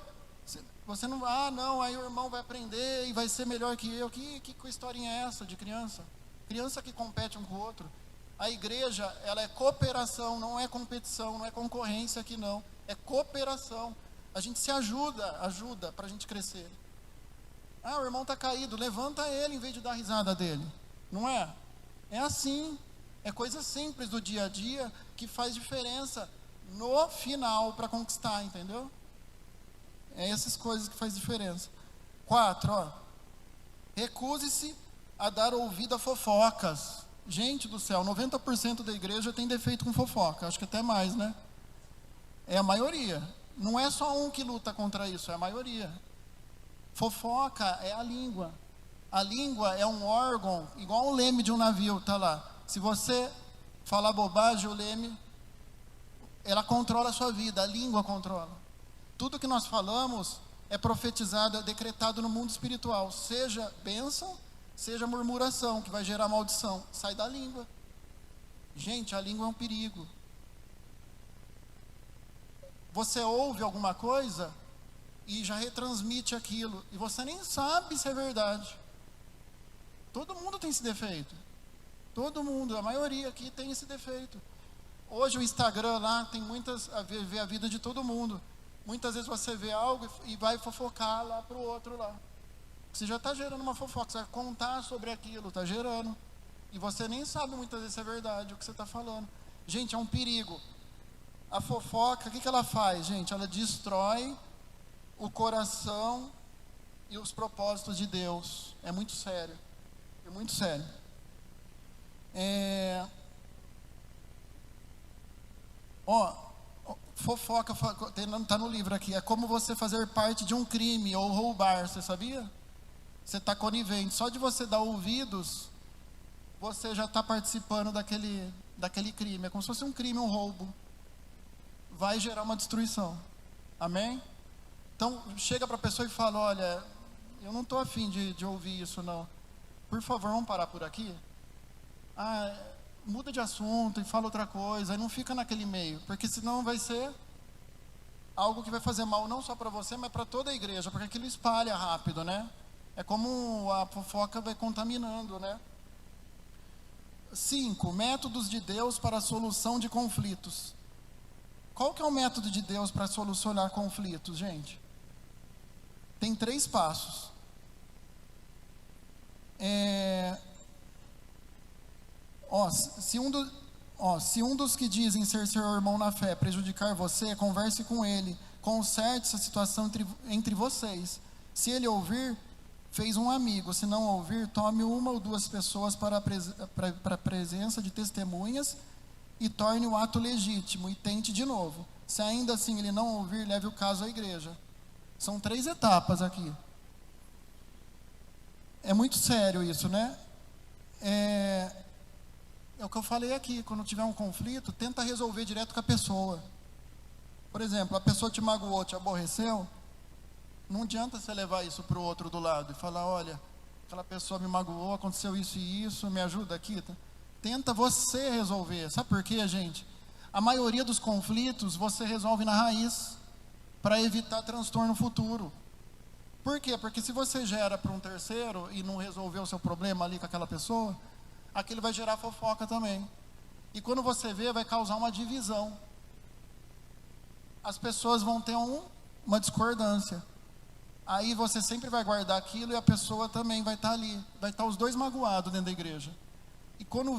Speaker 1: Você não, não, aí o irmão vai aprender e vai ser melhor que eu. Que historinha é essa de criança? Criança que compete um com o outro. A igreja, ela é cooperação, não é competição, não é concorrência aqui não. É cooperação. A gente se ajuda para a gente crescer. O irmão está caído, levanta ele em vez de dar risada dele. Não é? É assim. É coisa simples do dia a dia que faz diferença no final para conquistar, entendeu? É essas coisas que faz diferença. 4, recuse-se a dar ouvido a fofocas. Gente do céu, 90% da igreja tem defeito com fofoca, acho que até mais, né? É a maioria. Não é só um que luta contra isso, é a maioria. Fofoca é a língua. A língua é um órgão, igual o leme de um navio, tá lá. Se você falar bobagem, o leme, ela controla a sua vida, a língua controla. Tudo que nós falamos é profetizado, é decretado no mundo espiritual. Seja bênção, seja murmuração, que vai gerar maldição. Sai da língua. Gente, a língua é um perigo. Você ouve alguma coisa e já retransmite aquilo, e você nem sabe se é verdade. Todo mundo tem esse defeito. Todo mundo, a maioria aqui tem esse defeito. Hoje o Instagram lá tem muitas a ver a vida de todo mundo. Muitas vezes você vê algo e vai fofocar lá para o outro lá. Você já está gerando uma fofoca, você vai contar sobre aquilo, está gerando. E você nem sabe muitas vezes se é verdade o que você está falando. Gente, é um perigo. A fofoca, o que ela faz, gente? Ela destrói o coração e os propósitos de Deus. É muito sério. É muito sério. Fofoca, está no livro aqui. É como você fazer parte de um crime ou roubar. Você sabia? Você está conivente. Só de você dar ouvidos, você já está participando daquele crime. É como se fosse um crime, um roubo. Vai gerar uma destruição. Amém? Então, chega para a pessoa e fala: olha, eu não estou afim de ouvir isso, não. Por favor, vamos parar por aqui? Muda de assunto e fala outra coisa. E não fica naquele meio. Porque senão vai ser algo que vai fazer mal não só para você, mas para toda a igreja. Porque aquilo espalha rápido, né? É como a fofoca vai contaminando, né? 5. Métodos de Deus para a solução de conflitos. Qual que é o método de Deus para solucionar conflitos, gente? Tem 3 passos. Se um dos que dizem ser seu irmão na fé prejudicar você, converse com ele, conserte essa situação entre vocês. Se ele ouvir, fez um amigo. Se não ouvir, tome 1 ou 2 pessoas para a presença de testemunhas e torne o ato legítimo e tente de novo. Se ainda assim ele não ouvir, leve o caso à igreja. São 3 etapas aqui. É muito sério isso, né? É o que eu falei aqui. Quando tiver um conflito, tenta resolver direto com a pessoa. Por exemplo, a pessoa te magoou, te aborreceu. Não adianta você levar isso para o outro do lado e falar: olha, aquela pessoa me magoou, aconteceu isso e isso, me ajuda aqui. Tenta você resolver. Sabe por quê, gente? A maioria dos conflitos você resolve na raiz, para evitar transtorno futuro. Por quê? Porque se você gera para um terceiro e não resolver o seu problema ali com aquela pessoa, aquilo vai gerar fofoca também. E quando você vê, vai causar uma divisão. As pessoas vão ter uma discordância. Aí você sempre vai guardar aquilo e a pessoa também vai estar ali. Vai estar os dois magoados dentro da igreja. E quando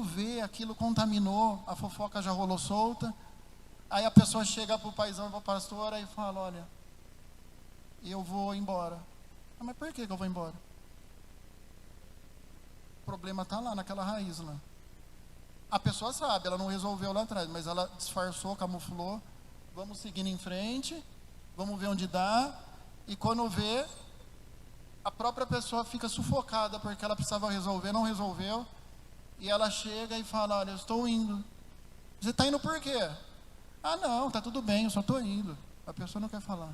Speaker 1: vê, aquilo contaminou, a fofoca já rolou solta. Aí a pessoa chega para o paizão, para a pastora e fala: olha, eu vou embora. Mas por que eu vou embora? O problema está lá, naquela raiz lá. A pessoa sabe, ela não resolveu lá atrás, mas ela disfarçou, camuflou. Vamos seguindo em frente, vamos ver onde dá. E quando vê, a própria pessoa fica sufocada, porque ela precisava resolver, não resolveu. E ela chega e fala: olha, eu estou indo. Você está indo por quê? Não, está tudo bem, eu só estou indo. A pessoa não quer falar.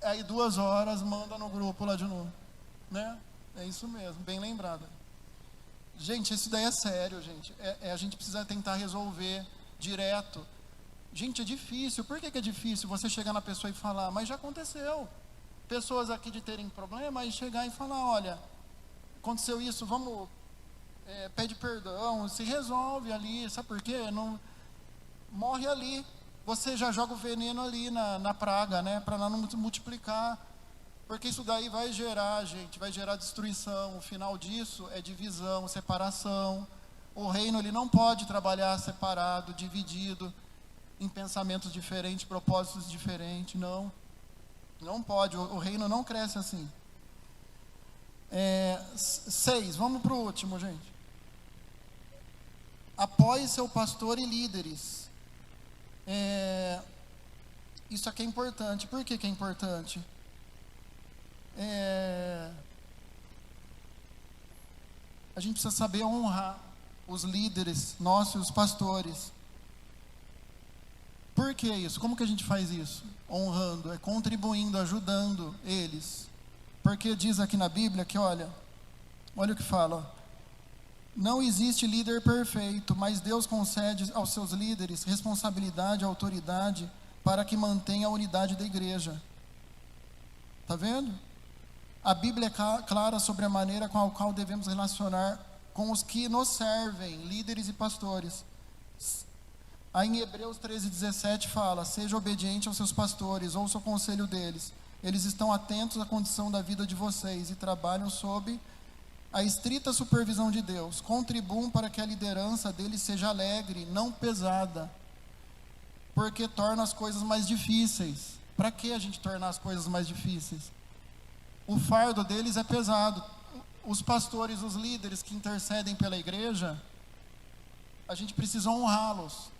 Speaker 1: Aí 2 horas, manda no grupo lá de novo. Né? É isso mesmo, bem lembrado. Gente, isso daí é sério, gente. A gente precisa tentar resolver direto. Gente, é difícil. Por que é difícil você chegar na pessoa e falar? Mas já aconteceu. Pessoas aqui de terem problema e chegar e falar: olha, aconteceu isso, vamos, pede perdão, se resolve ali. Sabe por quê? Não, morre ali. Você já joga o veneno ali na praga, né? Para não multiplicar. Porque isso daí vai gerar, gente, vai gerar destruição. O final disso é divisão, separação. O reino, ele não pode trabalhar separado, dividido, em pensamentos diferentes, propósitos diferentes. Não pode. O reino não cresce assim. 6, vamos para o último, gente. Apoie seu pastor e líderes. Isso aqui é importante. Por que é importante? A gente precisa saber honrar os líderes nossos, os pastores. Por que isso? Como que a gente faz isso? Honrando, é contribuindo, ajudando eles. Porque diz aqui na Bíblia que, olha o que fala, ó. Não existe líder perfeito, mas Deus concede aos seus líderes responsabilidade, autoridade, para que mantenha a unidade da igreja. Está vendo? A Bíblia é clara sobre a maneira com a qual devemos relacionar com os que nos servem, líderes e pastores. Aí em Hebreus 13:17 fala: seja obediente aos seus pastores, ouça o conselho deles. Eles estão atentos à condição da vida de vocês e trabalham sob a estrita supervisão de Deus. Contribuam para que a liderança deles seja alegre, não pesada, porque torna as coisas mais difíceis. Para que a gente tornar as coisas mais difíceis? O fardo deles é pesado. Os pastores, os líderes que intercedem pela igreja, a gente precisa honrá-los.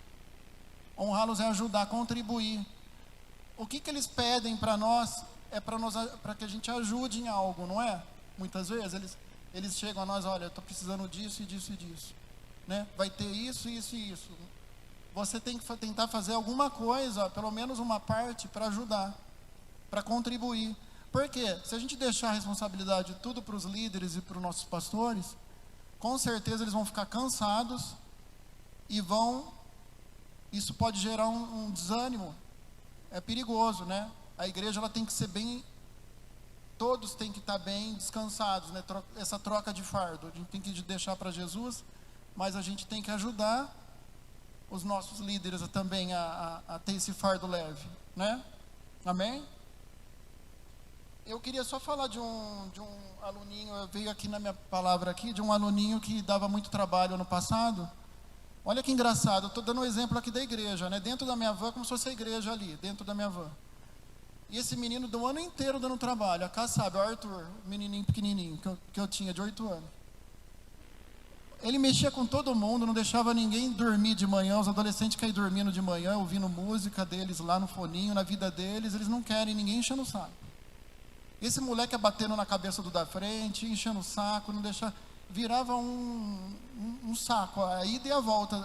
Speaker 1: Honrá-los é ajudar, contribuir. O que eles pedem para nós é para que a gente ajude em algo, não é? Muitas vezes eles chegam a nós, olha, eu estou precisando disso e disso e disso, né? Vai ter isso, isso e isso. Você tem que tentar fazer alguma coisa, pelo menos uma parte, para ajudar, para contribuir. Por quê? Se a gente deixar a responsabilidade tudo para os líderes e para os nossos pastores, com certeza eles vão ficar cansados e isso pode gerar um desânimo. É perigoso, né? A igreja ela tem que ser bem, todos têm que estar bem descansados, né? Essa troca de fardo, a gente tem que deixar para Jesus, mas a gente tem que ajudar os nossos líderes também a ter esse fardo leve, né? Amém? Eu queria só falar de um aluninho, veio aqui na minha palavra aqui, de um aluninho que dava muito trabalho ano passado. Olha que engraçado, eu estou dando um exemplo aqui da igreja, né? Dentro da minha van, como se fosse a igreja ali, dentro da minha van. E esse menino do ano inteiro dando trabalho, a Cá sabe, o Arthur, o menininho pequenininho, que eu tinha, de 8 anos. Ele mexia com todo mundo, não deixava ninguém dormir de manhã, os adolescentes caem dormindo de manhã, ouvindo música deles lá no foninho, na vida deles, eles não querem ninguém enchendo o saco. Esse moleque é batendo na cabeça do da frente, enchendo o saco, não deixava, virava um saco. A ida e a volta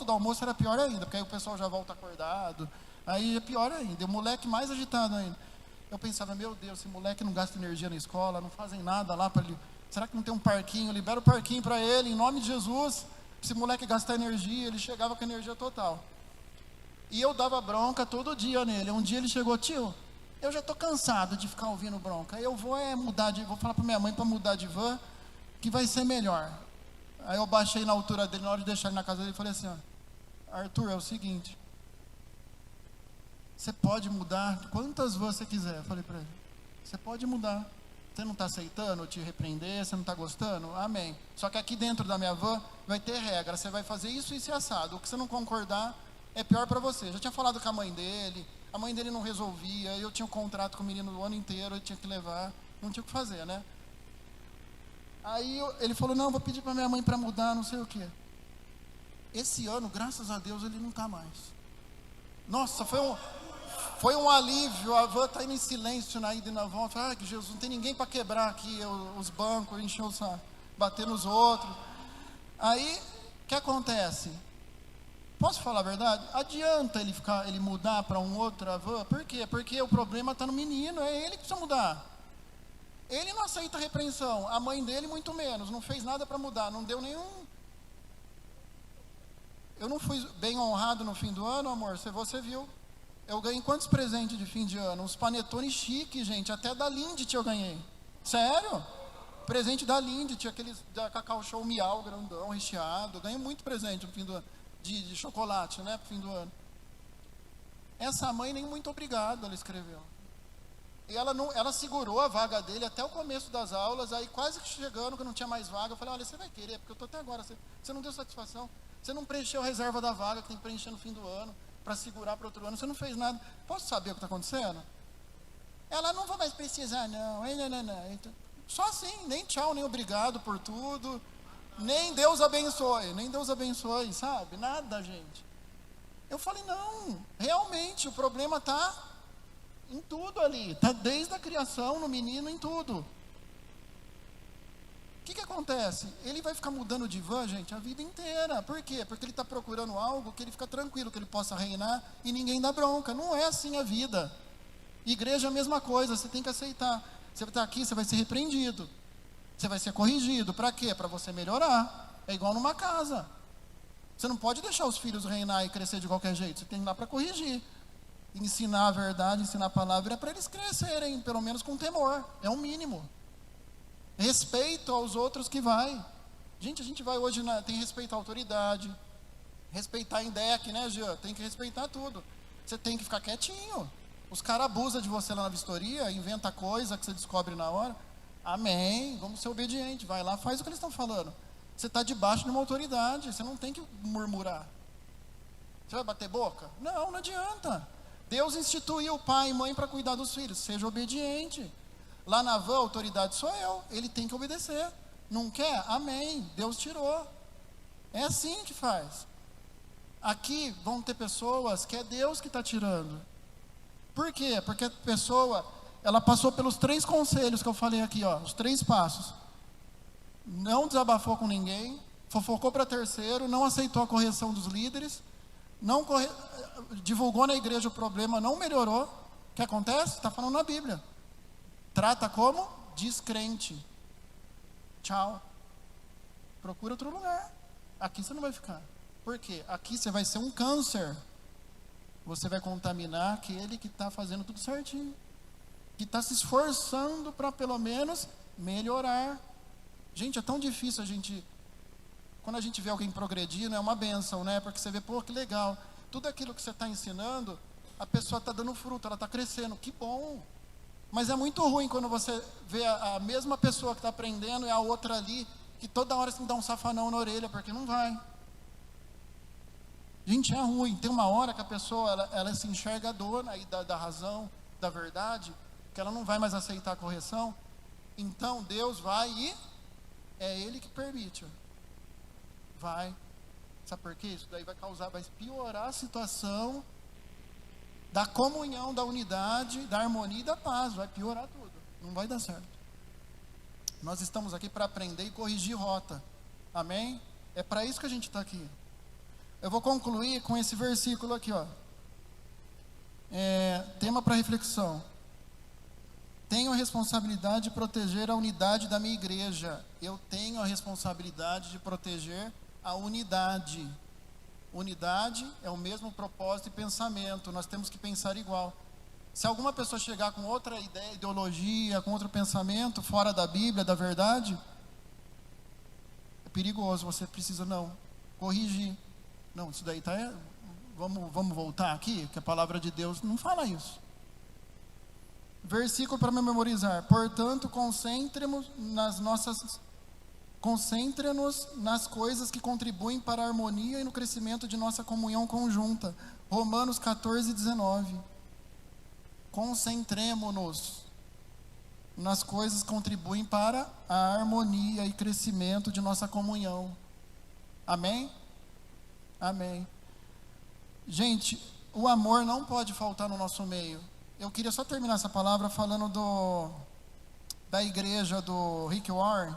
Speaker 1: do almoço era pior ainda, porque aí o pessoal já volta acordado, aí é pior ainda, o moleque mais agitado ainda. Eu pensava, meu Deus, esse moleque não gasta energia na escola, não fazem nada lá para ele. Será que não tem um parquinho? Libera o parquinho para ele, em nome de Jesus. Esse moleque gastar energia, ele chegava com energia total. E eu dava bronca todo dia nele. Um dia ele chegou, tio, eu já estou cansado de ficar ouvindo bronca. Eu vou vou falar para minha mãe para mudar de van, que vai ser melhor. Aí eu baixei na altura dele, na hora de deixar ele na casa dele, e falei assim, ó, Arthur, é o seguinte, você pode mudar quantas vans você quiser. Eu falei para ele, você pode mudar. Você não está aceitando eu te repreender, você não está gostando? Amém. Só que aqui dentro da minha van vai ter regra, você vai fazer isso e assado. O que você não concordar é pior para você. Eu já tinha falado com a mãe dele não resolvia, eu tinha um contrato com o menino o ano inteiro, eu tinha que levar, não tinha o que fazer, né? Aí ele falou, não, vou pedir para minha mãe para mudar, não sei o quê. Esse ano, graças a Deus, ele não está mais. Nossa, foi um alívio, a van está indo em silêncio na ida e na volta. Que Jesus, não tem ninguém para quebrar aqui os bancos, encher o saco, bater nos outros. Aí, o que acontece? Posso falar a verdade? Adianta ele mudar para um outro van? Por quê? Porque o problema está no menino, é ele que precisa mudar. Ele não aceita repreensão, a mãe dele muito menos, não fez nada para mudar, não deu nenhum. Eu não fui bem honrado no fim do ano, amor, você viu. Eu ganhei quantos presentes de fim de ano? Uns panetone chique, gente, até da Lindt eu ganhei. Sério? Presente da Lindt, tinha aqueles da Cacau Show Miau, grandão, recheado. Ganhei muito presente no fim do ano, de chocolate, né, pro fim do ano. Essa mãe nem muito obrigado, ela escreveu. E ela segurou a vaga dele até o começo das aulas, aí quase que chegando, que não tinha mais vaga, eu falei, olha, você vai querer, porque eu estou até agora, você não deu satisfação, você não preencheu a reserva da vaga, que tem que preencher no fim do ano, para segurar para outro ano, você não fez nada. Posso saber o que está acontecendo? Ela, não vou mais precisar, não. Só assim, nem tchau, nem obrigado por tudo, nem Deus abençoe, sabe? Nada, gente. Eu falei, não, realmente, o problema está Em tudo ali, está desde a criação, no menino, em tudo. O que acontece? Ele vai ficar mudando de van, gente, a vida inteira. Por quê? Porque ele está procurando algo que ele fica tranquilo, que ele possa reinar e ninguém dá bronca. Não é assim a vida. Igreja é a mesma coisa, você tem que aceitar. Você vai estar aqui, você vai ser repreendido. Você vai ser corrigido. Para quê? Para você melhorar. É igual numa casa. Você não pode deixar os filhos reinar e crescer de qualquer jeito. Você tem que ir lá para corrigir. Ensinar a verdade, ensinar a palavra, é para eles crescerem, pelo menos com temor. É o mínimo. Respeito aos outros que vai. Gente, a gente vai hoje, tem que respeitar a autoridade. Respeitar em DEC, né, Jean? Tem que respeitar tudo. Você tem que ficar quietinho. Os caras abusam de você lá na vistoria, inventa coisa que você descobre na hora. Amém, vamos ser obedientes. Vai lá, faz o que eles estão falando. Você está debaixo de uma autoridade, você não tem que murmurar. Você vai bater boca? Não, não adianta. Deus instituiu pai e mãe para cuidar dos filhos. Seja obediente. Lá na van, a autoridade sou eu. Ele tem que obedecer. Não quer? Amém. Deus tirou. É assim que faz. Aqui vão ter pessoas que é Deus que está tirando. Por quê? Porque a pessoa, ela passou pelos 3 conselhos que eu falei aqui, ó, os 3 passos. Não desabafou com ninguém, fofocou para terceiro, não aceitou a correção dos líderes, divulgou na igreja o problema, não melhorou. O que acontece? Está falando na Bíblia. Trata como descrente. Tchau. Procura outro lugar. Aqui você não vai ficar. Por quê? Aqui você vai ser um câncer. Você vai contaminar aquele que está fazendo tudo certinho. Que está se esforçando para pelo menos melhorar. Gente, é tão difícil quando a gente vê alguém progredindo, é uma bênção, né? Porque você vê, pô, que legal. Tudo aquilo que você está ensinando, a pessoa está dando fruto, ela está crescendo. Que bom. Mas é muito ruim quando você vê a mesma pessoa que está aprendendo e a outra ali, que toda hora você tem que dar um safanão na orelha, porque não vai. Gente, é ruim. Tem uma hora que a pessoa, ela se enxerga dona aí da razão, da verdade, que ela não vai mais aceitar a correção. Então, Deus vai e é Ele que permite. Vai. Sabe por quê? Isso daí vai piorar a situação da comunhão, da unidade, da harmonia e da paz. Vai piorar tudo. Não vai dar certo. Nós estamos aqui para aprender e corrigir rota. Amém? É para isso que a gente está aqui. Eu vou concluir com esse versículo aqui, ó. Tema para reflexão. Tenho a responsabilidade de proteger a unidade da minha igreja. Eu tenho a responsabilidade de proteger a unidade. Unidade é o mesmo propósito e pensamento. Nós temos que pensar igual. Se alguma pessoa chegar com outra ideia, ideologia, com outro pensamento, fora da Bíblia, da verdade, é perigoso. Você precisa, corrigir. Não, isso daí vamos voltar aqui, que a palavra de Deus não fala isso. Versículo para memorizar. Portanto, concentre-nos nas coisas que contribuem para a harmonia e no crescimento de nossa comunhão conjunta. Romanos 14, 19. Concentremo-nos nas coisas que contribuem para a harmonia e crescimento de nossa comunhão. Amém? Amém. Gente, o amor não pode faltar no nosso meio. Eu queria só terminar essa palavra falando da igreja do Rick Warren.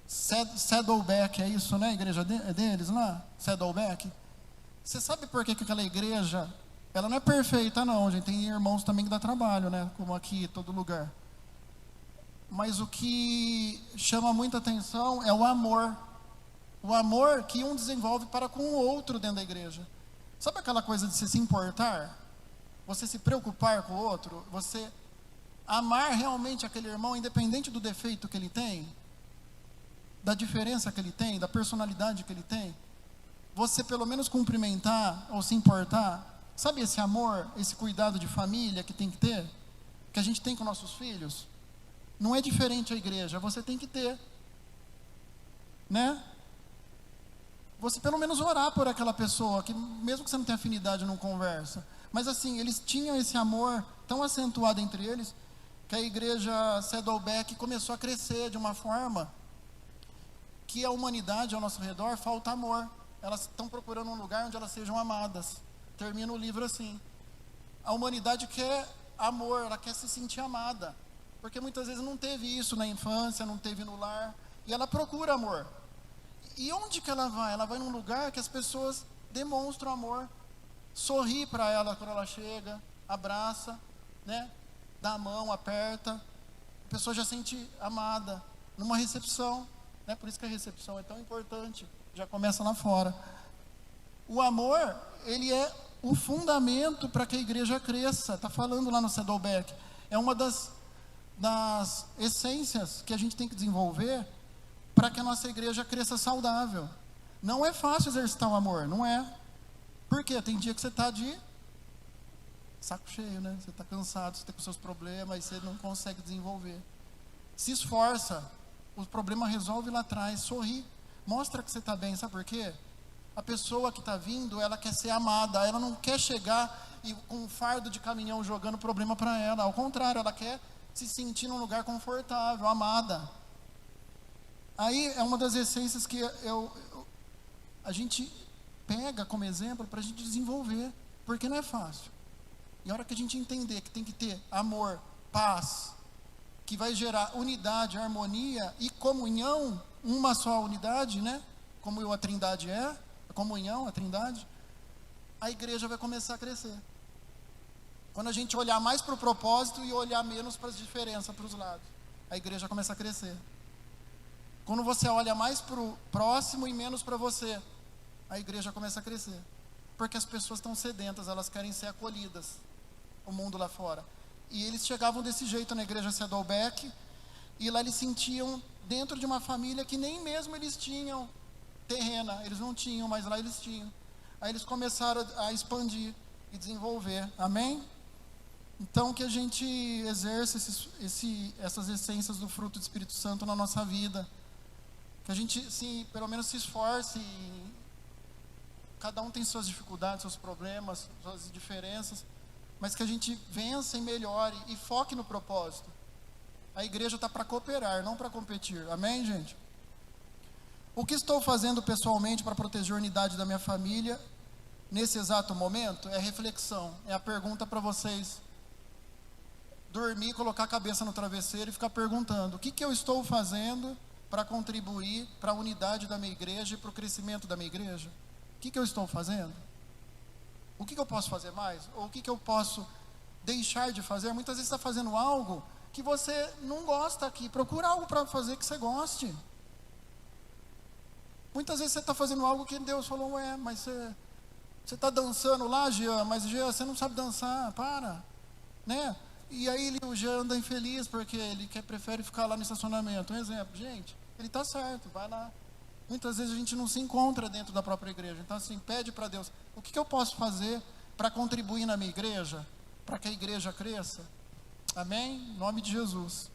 Speaker 1: Saddleback, é isso, né? A igreja deles lá? Saddleback. Você sabe por que aquela igreja, ela não é perfeita não, gente. Tem irmãos também que dá trabalho, né? Como aqui, todo lugar. Mas o que chama muita atenção é o amor. O amor que um desenvolve para com o outro dentro da igreja. Sabe aquela coisa de você se importar? Você se preocupar com o outro? Você amar realmente aquele irmão, independente do defeito que ele tem? Da diferença que ele tem? Da personalidade que ele tem? Você pelo menos cumprimentar ou se importar? Sabe esse amor, esse cuidado de família que tem que ter? Que a gente tem com nossos filhos? Não é diferente a igreja, você tem que ter. Né? Você pelo menos orar por aquela pessoa, que mesmo que você não tenha afinidade, não conversa. Mas assim, eles tinham esse amor tão acentuado entre eles, que a igreja Saddleback começou a crescer de uma forma que a humanidade ao nosso redor falta amor. Elas estão procurando um lugar onde elas sejam amadas. Termina o livro assim. a humanidade quer amor, ela quer se sentir amada. Porque muitas vezes não teve isso na infância, não teve no lar. E ela procura amor. E onde que ela vai? Ela vai num lugar que as pessoas demonstram amor. Sorri para ela quando ela chega, abraça, né? Dá a mão, aperta. A pessoa já sente amada. Numa recepção, né? Por isso que a recepção é tão importante. Já começa lá fora. O amor, ele é o fundamento para que a igreja cresça. Está falando lá no Saddleback. É uma das essências que a gente tem que desenvolver para que a nossa igreja cresça saudável. Não é fácil exercitar o amor, não é. Por quê? Tem dia que você está de saco cheio, né? Você está cansado, você está com seus problemas, e você não consegue desenvolver. Se esforça, o problema resolve lá atrás, sorri, mostra que você está bem, sabe por quê? A pessoa que está vindo, ela quer ser amada, ela não quer chegar e com um fardo de caminhão jogando problema para ela, ao contrário, ela quer se sentir num lugar confortável, amada. Aí é uma das essências que a gente pega como exemplo para a gente desenvolver, porque não é fácil. E a hora que a gente entender que tem que ter amor, paz, que vai gerar unidade, harmonia e comunhão, uma só unidade, né? Como a Trindade é, a comunhão, a Trindade, a igreja vai começar a crescer. Quando a gente olhar mais para o propósito e olhar menos para as diferenças, para os lados, a igreja começa a crescer. Quando você olha mais para o próximo e menos para você, a igreja começa a crescer. Porque as pessoas estão sedentas, elas querem ser acolhidas, o mundo lá fora. E eles chegavam desse jeito na igreja Saddleback, e lá eles sentiam dentro de uma família que nem mesmo eles tinham terrena, eles não tinham, mas lá eles tinham. Aí eles começaram a expandir e desenvolver, amém? Então que a gente exerça essas essências do fruto do Espírito Santo na nossa vida, que a gente pelo menos se esforce. Cada um tem suas dificuldades, seus problemas, suas diferenças, mas que a gente vença e melhore e foque no propósito. A igreja está para cooperar, não para competir, amém, gente? O que estou fazendo pessoalmente para proteger a unidade da minha família nesse exato momento? É reflexão, é a pergunta para vocês dormir, colocar a cabeça no travesseiro e ficar perguntando: o que eu estou fazendo para contribuir para a unidade da minha igreja e para o crescimento da minha igreja? O que eu estou fazendo? O que eu posso fazer mais? Ou o que eu posso deixar de fazer? Muitas vezes você está fazendo algo que você não gosta aqui. Procura algo para fazer que você goste. Muitas vezes você está fazendo algo que Deus falou: ué, mas você está dançando lá, Jean, mas Jean, você não sabe dançar, para, né? E aí o Jean anda infeliz porque ele prefere ficar lá no estacionamento. Um exemplo, gente, ele está certo, vai lá. Muitas vezes a gente não se encontra dentro da própria igreja. Então assim, pede para Deus: o que eu posso fazer para contribuir na minha igreja, para que a igreja cresça? Amém? Em nome de Jesus.